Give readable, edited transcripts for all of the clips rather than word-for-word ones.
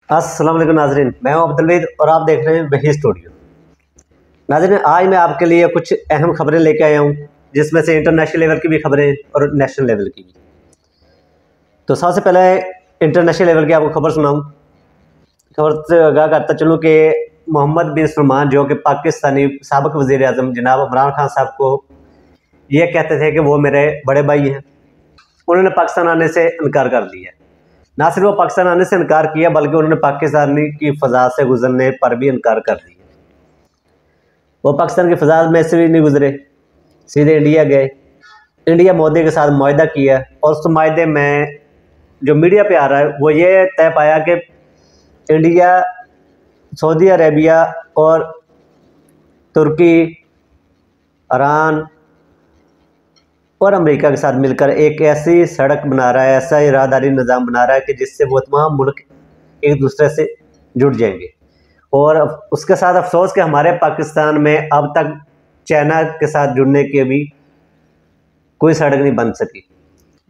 अस्सलाम वालेकुम नाज़रीन, मैं हूं अब्दुल और आप देख रहे हैं वही स्टूडियो। नाज़रीन, आज मैं आपके लिए कुछ अहम खबरें लेके आया हूं, जिसमें से इंटरनेशनल लेवल की भी खबरें और नेशनल लेवल की भी। तो सबसे पहले इंटरनेशनल लेवल की आपको खबर सुनाऊं। खबर से आगाह करता चलूँ कि मोहम्मद बिन सलमान, जो कि पाकिस्तानी साबिक वज़ीर आज़म जनाब इमरान खान साहब को ये कहते थे कि वो मेरे बड़े भाई हैं, उन्होंने पाकिस्तान आने से इनकार कर दिया। ना सिर्फ वो पाकिस्तान आने से इनकार किया, बल्कि उन्होंने पाकिस्तानी की फ़ज़ा से गुजरने पर भी इनकार कर दिया। वो पाकिस्तान की फ़ज़ा में से भी नहीं गुजरे, सीधे इंडिया गए। इंडिया मोदी के साथ मुआहदा किया और उस मुआहदे में जो मीडिया पे आ रहा है वो ये तय पाया कि इंडिया, सऊदी अरेबिया और तुर्की, ईरान और अमेरिका के साथ मिलकर एक ऐसी सड़क बना रहा है, ऐसा राहदारी निज़ाम बना रहा है कि जिससे वो तमाम मुल्क एक दूसरे से जुड़ जाएंगे। और उसके साथ अफसोस कि हमारे पाकिस्तान में अब तक चाइना के साथ जुड़ने की भी कोई सड़क नहीं बन सकी,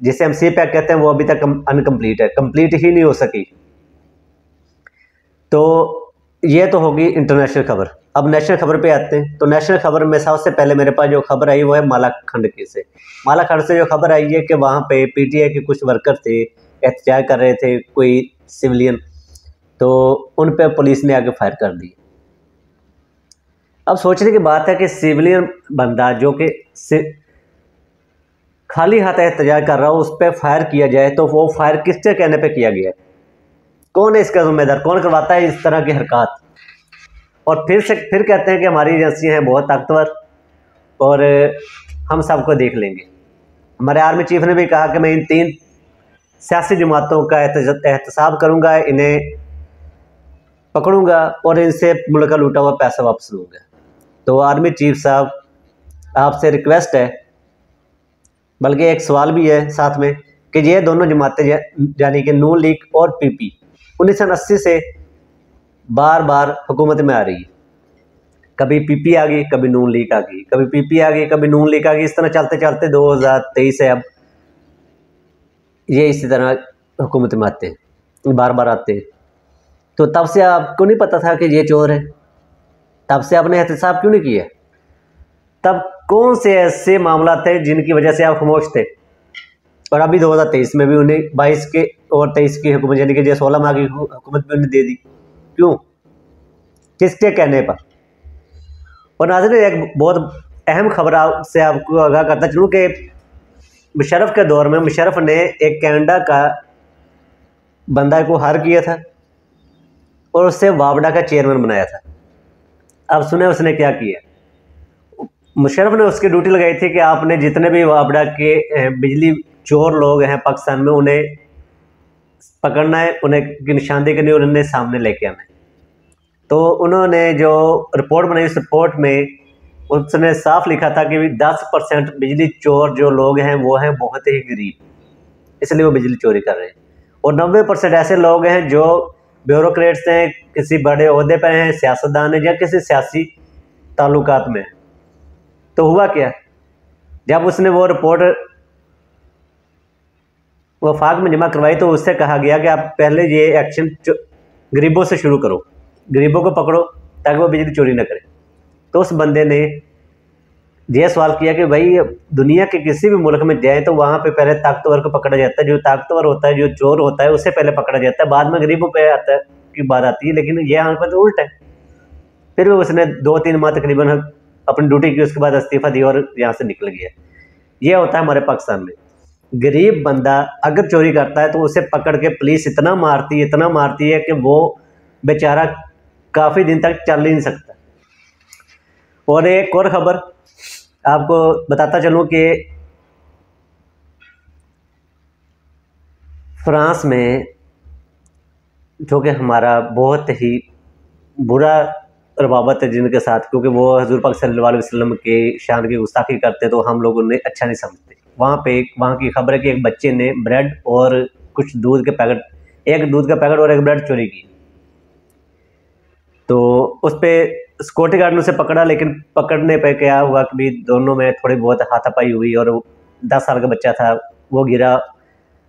जिसे हम सी पैक कहते हैं, वो अभी तक अनकम्प्लीट है, कंप्लीट ही नहीं हो सकी। तो ये तो होगी इंटरनेशनल खबर। अब नेशनल खबर पे आते हैं। तो नेशनल खबर में सबसे पहले मेरे पास जो खबर आई वो है मालाखंड की से। मालाखंड से जो खबर आई है कि वहाँ पे पीटीआई के कुछ वर्कर थे, एहतजाज कर रहे थे, कोई सिविलियन, तो उन पे पुलिस ने आके फायर कर दी। अब सोचने की बात है कि सिविलियन बंदा जो कि खाली हाथ एहतजाज कर रहा हो, उस पर फायर किया जाए, तो वो फायर किसके कहने पे किया गया है? कौन है इसका जिम्मेदार? कौन करवाता है इस तरह की हरकत? और फिर कहते हैं कि हमारी एजेंसी हैं बहुत ताकतवर और हम सबको देख लेंगे। हमारे आर्मी चीफ ने भी कहा कि मैं इन 3 सियासी जमातों का एहतसाब करूंगा, इन्हें पकड़ूंगा और इनसे मुल्क का लूटा हुआ पैसा वापस लूँगा। तो आर्मी चीफ साहब, आपसे रिक्वेस्ट है, बल्कि एक सवाल भी है साथ में, कि ये दोनों जमातें यानी कि नून लीग और पीपी 1980 से बार बार हुकूमत में आ रही है। कभी पीपी आ गई, कभी नून लीग आ गई, कभी पीपी आ गई, कभी नून लीग आ गई। इस तरह चलते चलते 2023 है, अब ये इसी तरह हुकूमत में आते हैं, बार बार आते हैं। तो तब से आपको नहीं पता था कि ये चोर है? तब से आपने एहतसाब क्यों नहीं किया? तब कौन से ऐसे मामला थे जिनकी वजह से आप खामोश थे? और अभी 2023 में भी उन्हें 22 के और 23 की हुकूमत, यानी कि जो 16 माह की हुकूमत भी उन्हें दे दी। क्यों? किसके कहने पर? और नाज़रीन, एक बहुत अहम खबर से आपको आगाह करता चलूँ कि मुशर्रफ के दौर में मुशर्रफ ने एक कनाडा का बंदा को हायर किया था और उससे वापडा का चेयरमैन बनाया था। अब सुने उसने क्या किया। मुशर्रफ ने उसकी ड्यूटी लगाई थी कि आपने जितने भी वापडा के बिजली चोर लोग हैं पाकिस्तान में, उन्हें पकड़ना है, उन्हें निशानदेही करनी है, उन्हें सामने लेके आना है। तो उन्होंने जो रिपोर्ट बनाई, उस रिपोर्ट में उसने साफ लिखा था कि 10% बिजली चोर जो लोग हैं वो हैं बहुत ही गरीब, इसलिए वो बिजली चोरी कर रहे हैं। और 90% ऐसे लोग हैं जो ब्यूरोक्रेट्स हैं, किसी बड़े ओहदे पर हैं, सियासतदान हैं या किसी सियासी ताल्लुकात में। तो हुआ क्या, जब उसने वो रिपोर्ट वफाक में जमा करवाई तो उससे कहा गया कि आप पहले ये एक्शन गरीबों से शुरू करो, गरीबों को पकड़ो ताकि वो बिजली चोरी न करें। तो उस बंदे ने यह सवाल किया कि भाई, दुनिया के किसी भी मुल्क में जाए तो वहाँ पे पहले ताकतवर को पकड़ा जाता है, जो ताकतवर होता है, जो चोर होता है, उसे पहले पकड़ा जाता है, बाद में गरीबों पे आता है की बात आती है। लेकिन यह यहाँ पर तो उल्टा है। फिर भी उसने 2-3 माह तकरीबन अपनी ड्यूटी की, उसके बाद इस्तीफा दिया और यहाँ से निकल गया। यह होता है हमारे पाकिस्तान में। गरीब बंदा अगर चोरी करता है तो उसे पकड़ के पुलिस इतना मारती है कि वो बेचारा काफ़ी दिन तक चल ही नहीं सकता। और एक और ख़बर आपको बताता चलूँ कि फ्रांस में, जो कि हमारा बहुत ही बुरा रवाबत है जिनके साथ, क्योंकि वो हजूर पाक सल्लल्लाहु अलैहि वसल्लम के शान की गुस्ताखी करते, तो हम लोग उन्हें अच्छा नहीं समझते। वहाँ की खबर है कि एक बच्चे ने ब्रेड और कुछ दूध के पैकेट, एक दूध का पैकेट और एक ब्रेड चोरी की। तो उस पर सिक्योरिटी गार्ड ने उसे पकड़ा, लेकिन पकड़ने पे क्या हुआ कि भी दोनों में थोड़ी बहुत हाथापाई हुई और 10 साल का बच्चा था, वो गिरा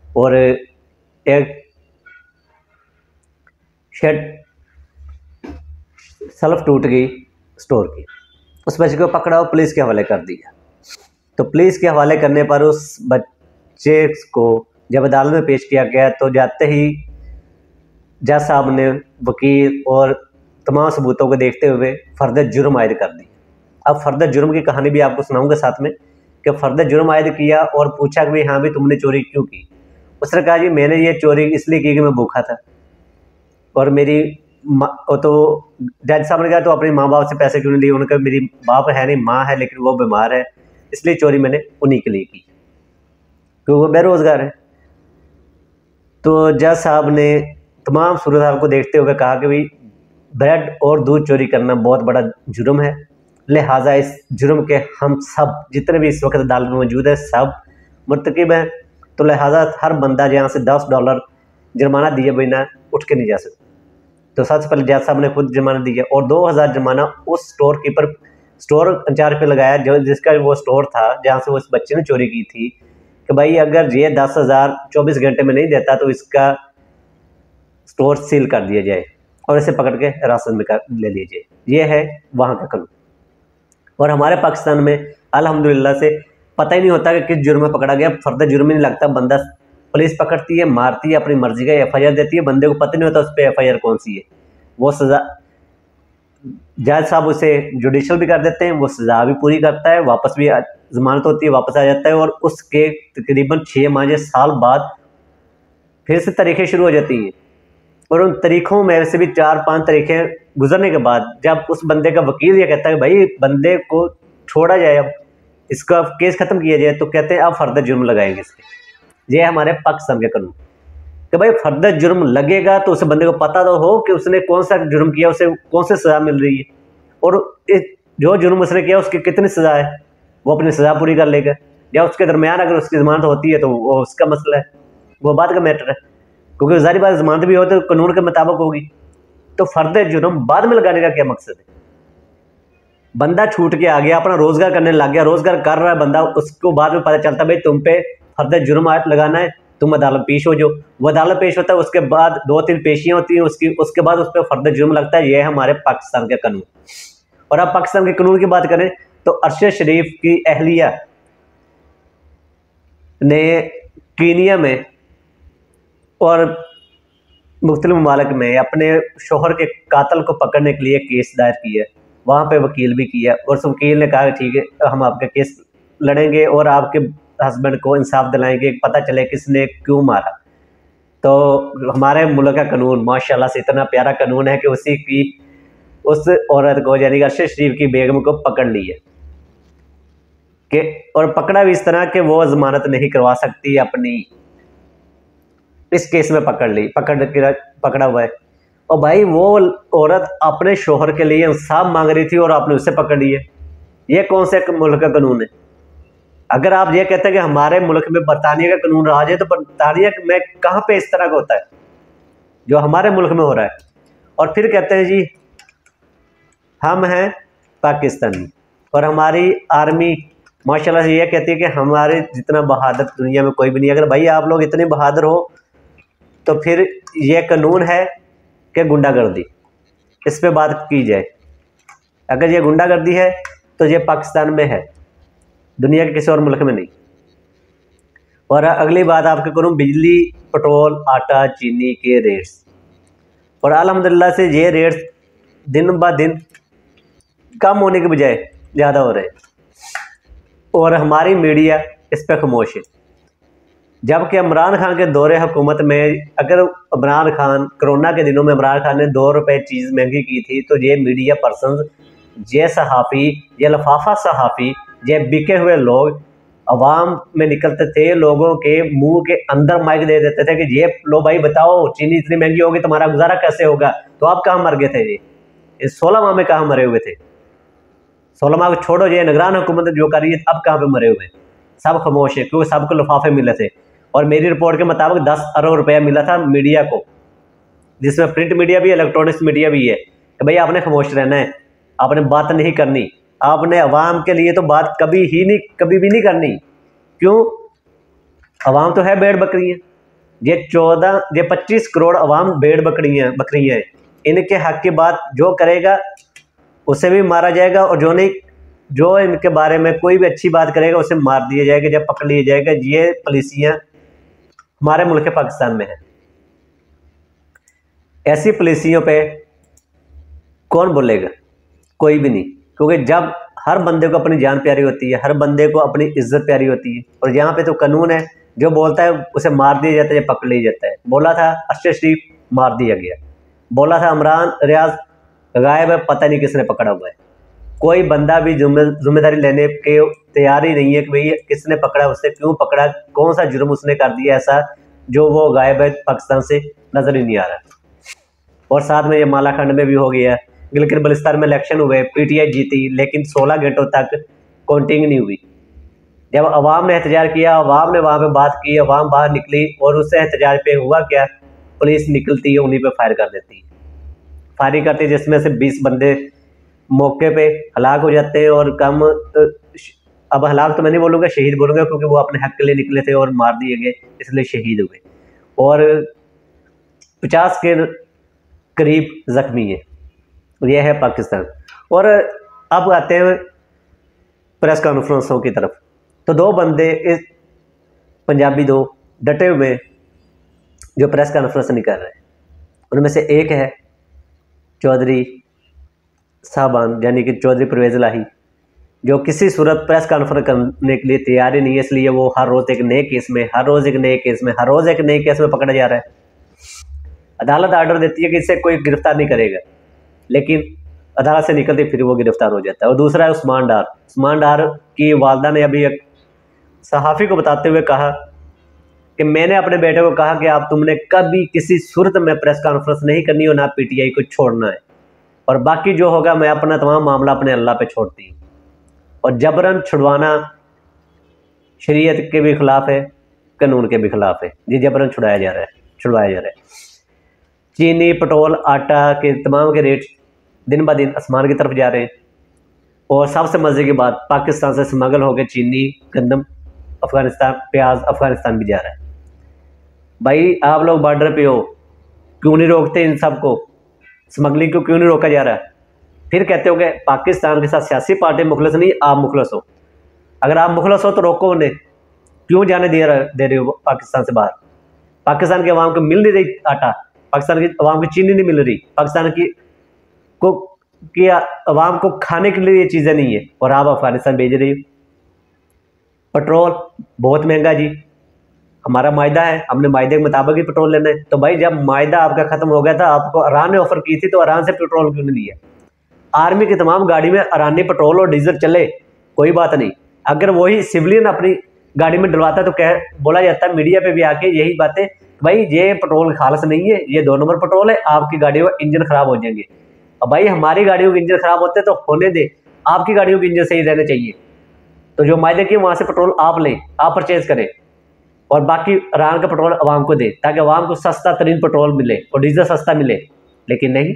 और एक शेड सेल्फ टूट गई स्टोर की। उस बच्चे को पकड़ा और पुलिस के हवाले कर दिया। तो पुलिस के हवाले करने पर उस बच्चे को जब अदालत में पेश किया गया तो जाते ही जज साहब ने वकील और तमाम सबूतों को देखते हुए फर्दर जुर्म आयद कर दिया। अब फर्दर जुर्म की कहानी भी आपको सुनाऊंगा साथ में कि फर्दर जुर्म आयद किया और पूछा कि भाई हाँ भी तुमने चोरी क्यों की। उसने कहा जी मैंने ये चोरी इसलिए की कि मैं भूखा था और मेरी तो जज साहब ने कहा तो अपने माँ बाप से पैसे क्यों नहीं लिए। उन्होंने कहा मेरी बाप है नहीं, माँ है लेकिन वो बीमार है, इसलिए चोरी मैंने उन्हीं के लिए की क्योंकि वो बेरोजगार है। तो जज साहब ने तमाम सूरत हाल को देखते हुए कहा कि भाई ब्रेड और दूध चोरी करना बहुत बड़ा जुर्म है, लिहाजा इस जुर्म के हम सब जितने भी इस वक्त अदालत में मौजूद है सब मुर्तकिब हैं, तो लिहाजा हर बंदा जहाँ से $10 जुर्माना दिए बिना उठ के नहीं जा सकता। तो सबसे पहले जज साहब ने खुद जुर्माना दिया और 2000 जुर्माना उस स्टोर कीपर स्टोर इंचार्ज पे लगाया जो जिसका वो स्टोर था जहाँ से वो इस बच्चे ने चोरी की थी कि भाई अगर ये 10,000 24 घंटे में नहीं देता तो इसका स्टोर सील कर दिया जाए और इसे पकड़ के हिरासत में ले लिया जाए। ये है वहाँ का कानून। और हमारे पाकिस्तान में अल्हम्दुलिल्लाह से पता ही नहीं होता कि किस जुर्म में पकड़ा गया, फर्दर जुर्म ही नहीं लगता, बंदा पुलिस पकड़ती है, मारती है, अपनी मर्जी का FIR देती है, बंदे को पता नहीं होता उस पर FIR कौन सी है। वो सज़ा जज साहब उसे जुडिशल भी कर देते हैं, वो सज़ा भी पूरी करता है, वापस भी जमानत होती है, वापस आ जाता है और उसके तकरीबन 6 माह या साल बाद फिर से तारीखें शुरू हो जाती हैं। और उन तरीक़ों में से भी 4-5 तारीखें गुजरने के बाद जब उस बंदे का वकील ये कहता है भाई बंदे को छोड़ा जाए, अब इसका केस ख़त्म किया जाए, तो कहते हैं अब फर्दर जुर्म लगाएंगे इसके। ये हमारे पाकिस्तान के कानून कि भाई फर्दर जुर्म लगेगा तो उस बंदे को पता तो हो कि उसने कौन सा जुर्म किया, उसे कौन सी सज़ा मिल रही है और जो जुर्म उसने किया उसकी कितनी सज़ा है, वो अपनी सज़ा पूरी कर लेगा। या उसके दरमियान अगर उसकी ज़मानत होती है तो वो उसका मसला है, वो बात का मैटर है, क्योंकि ज़ाहिर बात ज़मानत भी हो तो कानून के मुताबिक होगी। तो फर्दर जुर्म बाद में लगाने का क्या मकसद है? बंदा छूट के आ गया, अपना रोज़गार करने लग गया, रोज़गार कर रहा है बंदा, उसको बाद में पता चलता भाई तुम पे फर्दर जुर्म लगाना है, तुम अदालत पेश हो जाओ। वो अदालत पेश होता है, उसके बाद 2-3 पेशियाँ होती हैं उसके बाद उस पर फर्दर जुर्म लगता है। ये है हमारे पाकिस्तान का कानून। और अब पाकिस्तान के कानून की बात करें तो अरशद शरीफ की अहलिया ने कीनिया में और मुख्तलिफ ममालिक में अपने शोहर के कातल को पकड़ने के लिए केस दायर किया, वहाँ पे वकील भी किया और उस वकील ने कहा ठीक है हम आपका केस लड़ेंगे और आपके हस्बैंड को इंसाफ दिलाएंगे, पता चले किसने क्यों मारा। तो हमारे मुल्क का कानून माशाल्लाह से इतना प्यारा कानून है कि उस औरत को यानी अरशद शरीफ की बेगम को पकड़ लिया कि और पकड़ा भी इस तरह कि वो जमानत नहीं करवा सकती अपनी, इस केस में पकड़ा हुआ है। और भाई वो औरत अपने शोहर के लिए इंसाफ मांग रही थी और आपने उसे पकड़ लिया। ये कौन से मुल्क का कानून है? अगर आप ये कहते हैं कि हमारे मुल्क में बरतानिया का कानून राज है, तो बरतानिया में कहाँ पे इस तरह का होता है जो हमारे मुल्क में हो रहा है? और फिर कहते हैं जी हम हैं पाकिस्तानी और हमारी आर्मी माशाल्लाह से ये कहती है कि हमारे जितना बहादुर दुनिया में कोई भी नहीं। अगर भाई आप लोग इतने बहादुर हो तो फिर ये कानून है कि गुंडागर्दी, इस पे बात की जाए। अगर ये गुंडागर्दी है तो ये पाकिस्तान में है, दुनिया के किसी और मुल्क में नहीं। और अगली बात आपके करूँ बिजली, पेट्रोल, आटा, चीनी के रेट्स। और अल्हम्दुलिल्लाह से ये रेट्स दिन ब दिन कम होने के बजाय ज़्यादा हो रहे हैं और हमारी मीडिया इस पर खामोश है। जबकि इमरान खान के दौरे हुकूमत में अगर इमरान खान कोरोना के दिनों में इमरान खान ने 2 रुपये चीज़ महंगी की थी तो ये मीडिया पर्सन, ये सहाफ़ी, ये लफाफा सहाफ़ी, ये बिके हुए लोग अवाम में निकलते थे, लोगों के मुंह के अंदर माइक दे देते थे कि ये लो भाई बताओ चीनी इतनी महंगी होगी तुम्हारा गुजारा कैसे होगा। तो आप कहाँ मर गए थे? ये 16 माह में कहाँ मरे हुए थे? 16 माह को छोड़ो, ये निगरान हुकूमत जो कर रही है अब कहाँ पे मरे हुए? सब खामोश है क्योंकि सबको लिफाफे मिले थे। और मेरी रिपोर्ट के मुताबिक 10 अरब रुपया मिला था मीडिया को, जिसमें प्रिंट मीडिया भी है, इलेक्ट्रॉनिक्स मीडिया भी है। कि भाई आपने खामोश रहना है, आपने बात नहीं करनी, आपने अवाम के लिए तो बात कभी भी नहीं करनी। क्यों? अवाम तो है भेड़ बकरी है, ये 25 करोड़ अवाम भेड़ बकरियां हैं, इनके हक की बात जो करेगा उसे भी मारा जाएगा, और जो इनके बारे में कोई भी अच्छी बात करेगा उसे मार दिया जाएगा, जब पकड़ लिया जाएगा। ये पॉलिसियां हमारे मुल्क पाकिस्तान में है। ऐसी पॉलिसियों पे कौन बोलेगा? कोई भी नहीं, क्योंकि जब हर बंदे को अपनी जान प्यारी होती है, हर बंदे को अपनी इज्जत प्यारी होती है, और यहाँ पे तो कानून है, जो बोलता है उसे मार दिया जाता है या पकड़ लिया जाता है। बोला था अरशद शरीफ, मार दिया गया। बोला था इमरान रियाज गायब है, पता नहीं किसने पकड़ा हुआ है। कोई बंदा भी जिम्मेदारी लेने के तैयार ही नहीं है कि भाई किसने पकड़ा, उससे क्यों पकड़ा, कौन सा जुर्म उसने कर दिया ऐसा जो वो गायब है, पाकिस्तान से नजर ही नहीं आ रहा। और साथ में ये मालाखंड में भी हो गया, गिलगित बल्तिस्तान में इलेक्शन हुए, पीटीआई जीती, लेकिन 16 घंटों तक काउंटिंग नहीं हुई। जब अवाम ने एहतजाज किया, अवाम ने वहाँ पे बात की, अवाम बाहर निकली, और उससे एहतजाज पे हुआ क्या, पुलिस निकलती है, उन्हीं पे फायर कर देती है। फायरिंग करती है, जिसमें से 20 बंदे मौके पे हलाक हो जाते हैं, और अब हलाक तो मैं नहीं बोलूँगा, शहीद बोलूँगा, क्योंकि वो अपने हक के लिए निकले थे और मार दिए गए, इसलिए शहीद हुए। और 50 के करीब जख्मी है। यह है पाकिस्तान। और अब आते हैं प्रेस कॉन्फ्रेंसों की तरफ। तो दो बंदे इस पंजाबी, दो डटे हुए जो प्रेस कॉन्फ्रेंस नहीं कर रहे, उनमें से एक है चौधरी साहबान, यानी कि चौधरी परवेज इलाही, जो किसी सूरत प्रेस कॉन्फ्रेंस करने के लिए तैयार ही नहीं है। इसलिए वो हर रोज़ एक नए केस में, हर रोज़ एक नए केस में, हर रोज़ एक नए केस में पकड़ा जा रहा है। अदालत आर्डर देती है कि इसे कोई गिरफ्तार नहीं करेगा, लेकिन अदालत से निकलते फिर वो गिरफ्तार हो जाता है। और दूसरा है उस्मान डार। उस्मान डार की वालदा ने अभी एक सहाफ़ी को बताते हुए कहा कि मैंने अपने बेटे को कहा कि आप तुमने कभी किसी सूरत में प्रेस कॉन्फ्रेंस नहीं करनी हो, ना पीटीआई को छोड़ना है, और बाकी जो होगा मैं अपना तमाम मामला अपने अल्लाह पे छोड़ती हूँ। और जबरन छुड़वाना शरीयत के भी खिलाफ है, कानून के भी खिलाफ है। ये जबरन छुड़वाया जा रहा है। चीनी, पेट्रोल, आटा के तमाम के रेट दिन ब दिन आसमान की तरफ जा रहे हैं। और सबसे मज़े की बात, पाकिस्तान से स्मगल हो गए चीनी, गंदम अफ़गानिस्तान, प्याज अफ़गानिस्तान भी जा रहा है। भाई आप लोग बॉर्डर पे हो, क्यों नहीं रोकते इन सब को? स्मगलिंग को क्यों नहीं रोका जा रहा है? फिर कहते हो कि पाकिस्तान के साथ सियासी पार्टी मुखलस नहीं, आप मुखलस हो। अगर आप मुखलस हो तो रोको उन्हें, क्यों जाने दे रहे हो पाकिस्तान से बाहर? पाकिस्तान के अवाम को मिल नहीं रही आटा, पाकिस्तान की अवाम को चीनी नहीं मिल रही, पाकिस्तान की अवाम को खाने के लिए ये चीज़ें नहीं है, और आप अफगानिस्तान भेज रही हो। पेट्रोल बहुत महंगा जी, हमारा मायदा है, हमने मायदे के मुताबिक ही पेट्रोल लेना है। तो भाई जब मायदा आपका ख़त्म हो गया था, आपको ईरान ने ऑफर की थी, तो ईरान से पेट्रोल क्यों नहीं लिया? आर्मी की तमाम गाड़ी में ईरानी पेट्रोल और डीजल चले, कोई बात नहीं। अगर वही सिविलियन अपनी गाड़ी में डलवाता तो बोला जाता है मीडिया पे भी आके यही बातें, भाई ये पेट्रोल खालस नहीं है, ये 2 नंबर पेट्रोल है, आपकी गाड़ियों का इंजन खराब हो जाएंगे। अब भाई हमारी गाड़ियों के इंजन खराब होते तो होने दे, आपकी गाड़ियों के इंजन सही रहने चाहिए। तो जो मायदे की वहाँ से पेट्रोल आप लें, आप परचेज करें, और बाकी ईरान का पेट्रोल अवाम को दे, ताकि अवाम को सस्ता तरीन पेट्रोल मिले और डीजल सस्ता मिले। लेकिन नहीं,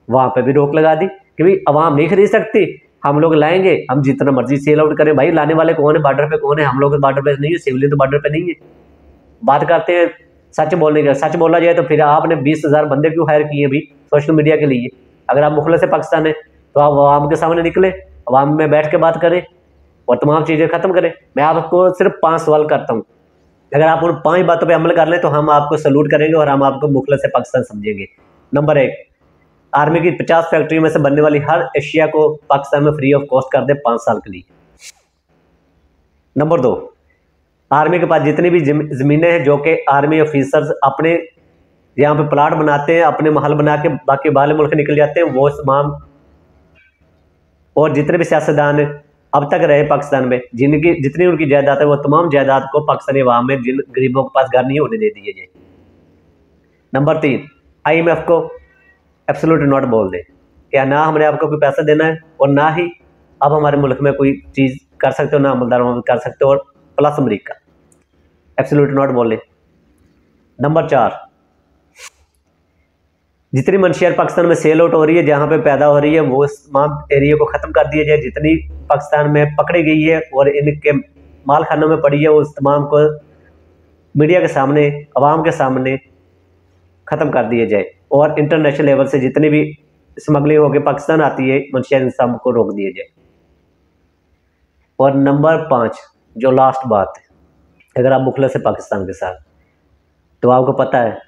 वहाँ पे भी रोक लगा दी कि भाई अवाम नहीं खरीद सकती, हम लोग लाएंगे, हम जितना मर्जी सेल आउट करें। भाई लाने वाले कौन है? बॉर्डर पे कौन है? हम लोग बॉर्डर पे नहीं है, सिविलियन तो बॉर्डर पे नहीं है। बात करते हैं सच बोलने का, सच बोला जाए तो फिर आपने 20,000 बंदे क्यों हायर किए भी सोशल मीडिया के लिए? अगर आप मुखलस पाकिस्तान है तो आप अवाम के सामने निकले, अवाम में बैठ के बात करें और तमाम चीज़ें ख़त्म करें। मैं आपको सिर्फ 5 सवाल करता हूँ, अगर आप उन 5 बातों पे अमल कर लें तो हम आपको सल्यूट करेंगे और हम आपको मुखलस पाकिस्तान समझेंगे। नंबर 1, आर्मी की 50 फैक्ट्रियों में से बनने वाली हर एशिया को पाकिस्तान में फ्री ऑफ कॉस्ट कर दे 5 साल के लिए। नंबर 2, आर्मी के पास जितनी भी ज़मीनें हैं जो कि आर्मी ऑफिसर्स अपने यहाँ पे प्लाट बनाते हैं, अपने महल बना के बाकी बाहर मुल्क निकल जाते हैं, वो तमाम, और जितने भी सियासतदान अब तक रहे पाकिस्तान में, जितनी उनकी जायदाद है, वो तमाम जायदाद को पाकिस्तानी अवाम में जिन गरीबों के पास घर नहीं होने दे दिए जाए। नंबर 3, IMF को एब्सोल्यूट नॉट बोल दे, क्या ना हमने आपको कोई पैसा देना है और ना ही आप हमारे मुल्क में कोई चीज़ कर सकते हो, ना अमलदार कर सकते हो, और प्लस अमरीका, एब्सोल्यूट नॉट बोले। नंबर 4, जितनी मंशियात पाकिस्तान में सेल आउट हो रही है, जहाँ पे पैदा हो रही है, वो तमाम एरिया को ख़त्म कर दिया जाए। जितनी पाकिस्तान में पकड़ी गई है और इनके माल खानों में पड़ी है, उस तमाम को मीडिया के सामने, आवाम के सामने ख़त्म कर दिए जाए और इंटरनेशनल लेवल से जितनी भी स्मगलिंग होकर पाकिस्तान आती है मंशियात इन सब को रोक दिया जाए। और नंबर 5 जो लास्ट बात है, अगर आप मुखलस है पाकिस्तान के साथ तो आपको पता है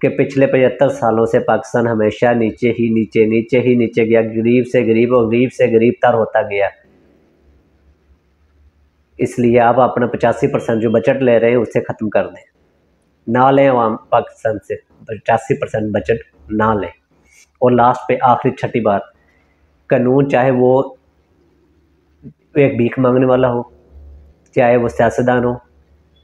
कि पिछले 75 सालों से पाकिस्तान हमेशा नीचे ही नीचे गया, गरीब से गरीब और गरीब से गरीब तर होता गया। इसलिए आप अपना 85% जो बजट ले रहे हैं उसे ख़त्म कर दें, ना लें आवाम पाकिस्तान से 85% बजट ना लें। और लास्ट पे आखिरी छठी बात, कानून चाहे वो एक भीख मांगने वाला हो, चाहे वो सियासतदान हो,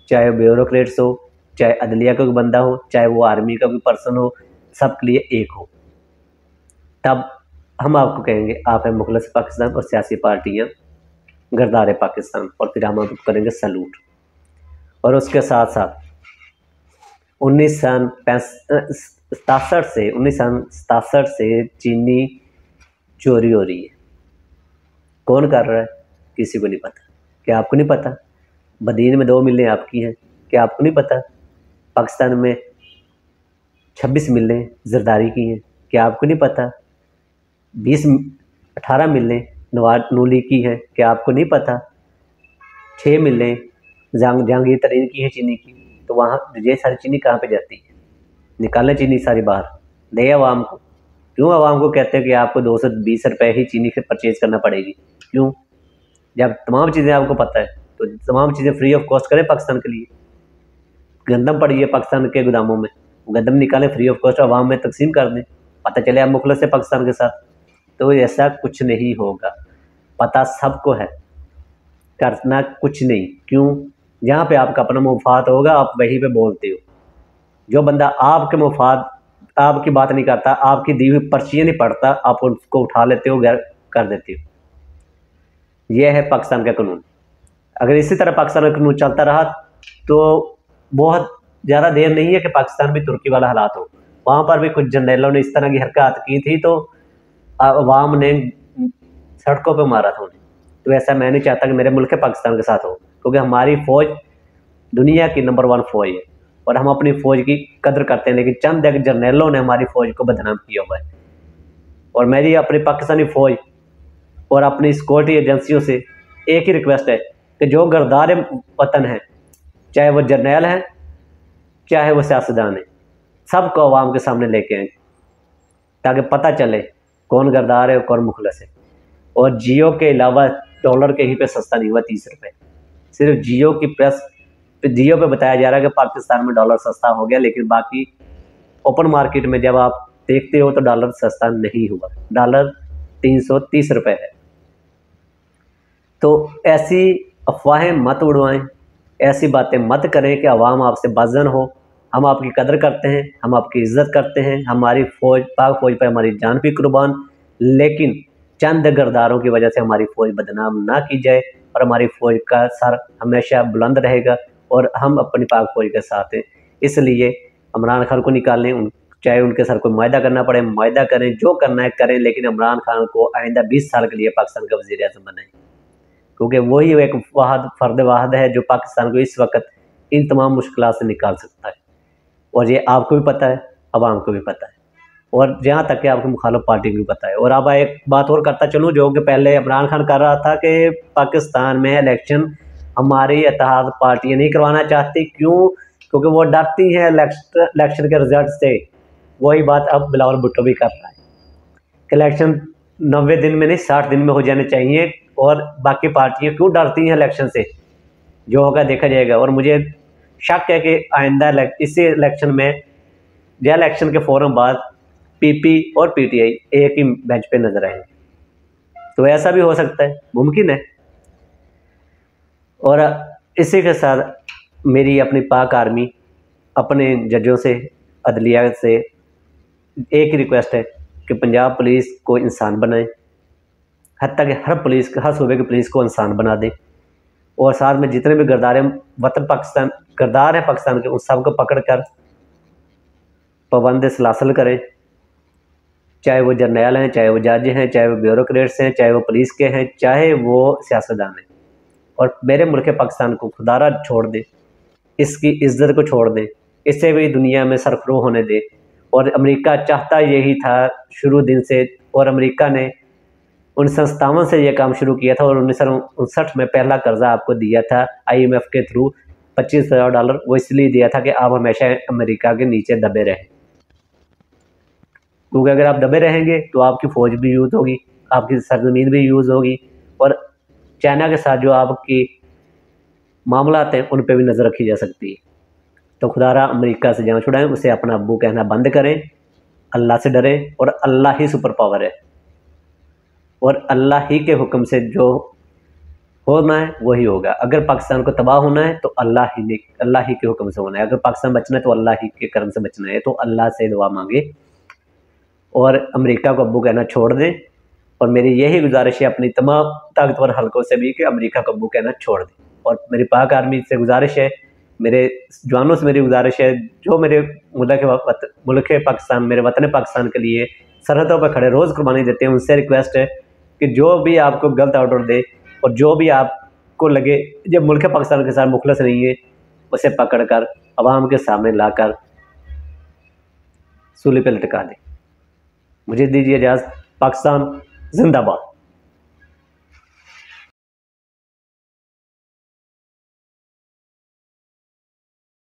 चाहे वो ब्यूरोक्रेट्स हो, चाहे अदलिया का कोई बंदा हो, चाहे वो आर्मी का कोई पर्सन हो, सबके लिए एक हो। तब हम आपको कहेंगे आप हैं मुखलस पाकिस्तान और सियासी पार्टियां गरदार पाकिस्तान, और फिर हम आपको करेंगे सैल्यूट। और उसके साथ साथ 1967 से चीनी चोरी हो रही है। कौन कर रहा है किसी को नहीं पता। क्या आपको नहीं पता? बदीन में 2 मिलें आपकी हैं, क्या आपको नहीं पता? पाकिस्तान में 26 मिलें जरदारी की हैं, क्या आपको नहीं पता? 18 मिलें नूली की हैं, क्या आपको नहीं पता? 6 मिलें जहांगीर तरीन की है चीनी की। तो वहाँ ये सारी चीनी कहाँ पे जाती है? निकालें चीनी सारी बाहर, दे आवाम को। क्यों आवाम को कहते हैं कि आपको 220 रुपये ही चीनी से परचेज़ करना पड़ेगी? क्यों? जब तमाम चीज़ें आपको पता है तो तमाम चीज़ें फ्री ऑफ कॉस्ट करें पाकिस्तान के लिए। गंदम पड़ी है पाकिस्तान के गोदामों में, गंदम निकालें फ्री ऑफ कॉस्ट, आवाम में तकसीम कर दें, पता चले आप मुखलस है पाकिस्तान के साथ। तो ऐसा कुछ नहीं होगा, पता सबको है, करना कुछ नहीं। क्यों? जहाँ पे आपका अपना मुफाद होगा आप वहीं पे बोलते हो। जो बंदा आपके मुफाद आपकी बात नहीं करता, आपकी दी हुई पर्चियाँ नहीं पढ़ता, आप उसको उठा लेते हो, गैर कर देते हो। यह है पाकिस्तान का कानून। अगर इसी तरह पाकिस्तान का कानून चलता रहा तो बहुत ज़्यादा देर नहीं है कि पाकिस्तान भी तुर्की वाला हालात हो। वहाँ पर भी कुछ जर्नैलों ने इस तरह की हरकत की थी तो अवाम ने सड़कों पे मारा था उन्हें। तो ऐसा मैं नहीं चाहता कि मेरे मुल्क के पाकिस्तान के साथ हो, क्योंकि हमारी फ़ौज दुनिया की नंबर 1 फ़ौज है और हम अपनी फ़ौज की कदर करते हैं। लेकिन चंद एक जर्नैलों ने हमारी फ़ौज को बदनाम किया हुआ है। और मेरी अपनी पाकिस्तानी फ़ौज और अपनी सिक्योरिटी एजेंसियों से एक ही रिक्वेस्ट है कि जो गरदार वतन है, चाहे वो जर्नैल हैं चाहे वो सियासतदान हैं, सबको आवाम के सामने लेके आएँ ताकि पता चले कौन गरदार है और कौन मुखलस है। और जियो के अलावा डॉलर कहीं पे सस्ता नहीं हुआ 30 रुपये। सिर्फ जियो की प्रेस जियो पे बताया जा रहा है कि पाकिस्तान में डॉलर सस्ता हो गया, लेकिन बाकी ओपन मार्केट में जब आप देखते हो तो डॉलर सस्ता नहीं हुआ, डॉलर 330 रुपये है। तो ऐसी अफवाहें मत उड़वाएं, ऐसी बातें मत करें कि आवाम आपसे बाज़न हो। हम आपकी कदर करते हैं, हम आपकी इज़्ज़त करते हैं, हमारी फ़ौज पाक फ़ौज पर हमारी जान भी कुर्बान, लेकिन चंद गरदारों की वजह से हमारी फ़ौज बदनाम ना की जाए और हमारी फ़ौज का सर हमेशा बुलंद रहेगा और हम अपनी पाक फ़ौज के साथ हैं। इसलिए इमरान खान को निकालें, चाहे उनके सर को मुआहदा करना पड़े मुआहदा करें, जो करना है करें, लेकिन इमरान खान को आइंदा 20 साल के लिए पाकिस्तान का वज़ीर-ए-आज़म बनाएं, क्योंकि वही एक फ़र्द वाहिद है जो पाकिस्तान को इस वक्त इन तमाम मुश्किलात से निकाल सकता है। और ये आपको भी पता है, अवाम को भी पता है, और जहाँ तक कि आपकी मुखालिफ पार्टी को भी पता है। और अब एक बात और करता चलूँ जो कि पहले इमरान खान कर रहा था कि पाकिस्तान में इलेक्शन हमारी इत्तेहाद पार्टियाँ नहीं करवाना चाहती। क्यों? क्योंकि वो डरती हैं इलेक्शन के रिजल्ट से। वही बात अब बिलावल भुट्टो भी कर रहा है कि इलेक्शन 90 दिन में नहीं 60 दिन में हो जाने चाहिए। और बाकी पार्टियाँ क्यों डरती हैं इलेक्शन से? जो होगा देखा जाएगा। और मुझे शक है कि आइंदा इसी इलेक्शन में या इलेक्शन के फ़ौरन बाद पीपी और पीटीआई एक ही बेंच पे नजर आएंगे। तो ऐसा भी हो सकता है, मुमकिन है। और इसी के साथ मेरी अपनी पाक आर्मी, अपने जजों से, अदलिया से एक ही रिक्वेस्ट है कि पंजाब पुलिस को इंसान बनाएं, हत्ता कि हर सूबे की पुलिस को इंसान बना दें। और साथ में जितने भी गरदार वतन पाकिस्तान गरदार हैं पाकिस्तान के, उन सबको पकड़ कर पाबंद सलासल करें, चाहे वो जर्नैल हैं, चाहे वो जज हैं, चाहे वो ब्यूरोक्रेट्स हैं, चाहे वो पुलिस के हैं, चाहे वो सियासतदान हैं। और मेरे मुल्क पाकिस्तान को खुदारा छोड़ दें इसकी इज्जत को छोड़ दें, इसे भी दुनिया में सरखरू होने दें। और अमेरिका चाहता यही था शुरू दिन से, और अमेरिका ने 1957 से ये काम शुरू किया था और 1959 में पहला कर्जा आपको दिया था IMF के थ्रू $25,000। वो इसलिए दिया था कि आप हमेशा अमेरिका के नीचे दबे रहें, क्योंकि अगर आप दबे रहेंगे तो आपकी फ़ौज भी यूज़ होगी, आपकी सरजमीन भी यूज़ होगी, और चाइना के साथ जो आपकी मामलात हैं उन पे भी नज़र रखी जा सकती है। तो खुदारा अमेरिका से जान छुड़ाएं, उसे अपना अब्बू कहना बंद करें, अल्लाह से डरें, और अल्लाह ही सुपर पावर है, और अल्लाह ही के हुक्म से जो होना है वही होगा। अगर पाकिस्तान को तबाह होना है तो अल्लाह ही के हुक्म से होना है। अगर पाकिस्तान बचना है तो अल्लाह ही के करम से बचना है। तो अल्लाह से दुआ मांगे और अमेरिका को अब्बू कहना छोड़ दें। और मेरी यही गुजारिश है अपनी तमाम ताकतवर हलकों से भी कि अमेरिका को अब्बू कहना छोड़ दें। और मेरी पाक आर्मी से गुजारिश है, मेरे जवानों से मेरी गुजारिश है, जो मेरे मुल्क पाकिस्तान, मेरे वतन पाकिस्तान के लिए सरहदों पर खड़े रोज़ कुर्बानी देते हैं, उनसे रिक्वेस्ट है कि जो भी आपको गलत ऑर्डर दे और जो भी आपको लगे जब मुल्क पाकिस्तान के साथ मुखलस नहीं है, उसे पकड़कर अवाम के सामने लाकर सूली पे लटका दें। मुझे दीजिए इजाज़त। पाकिस्तान जिंदाबाद।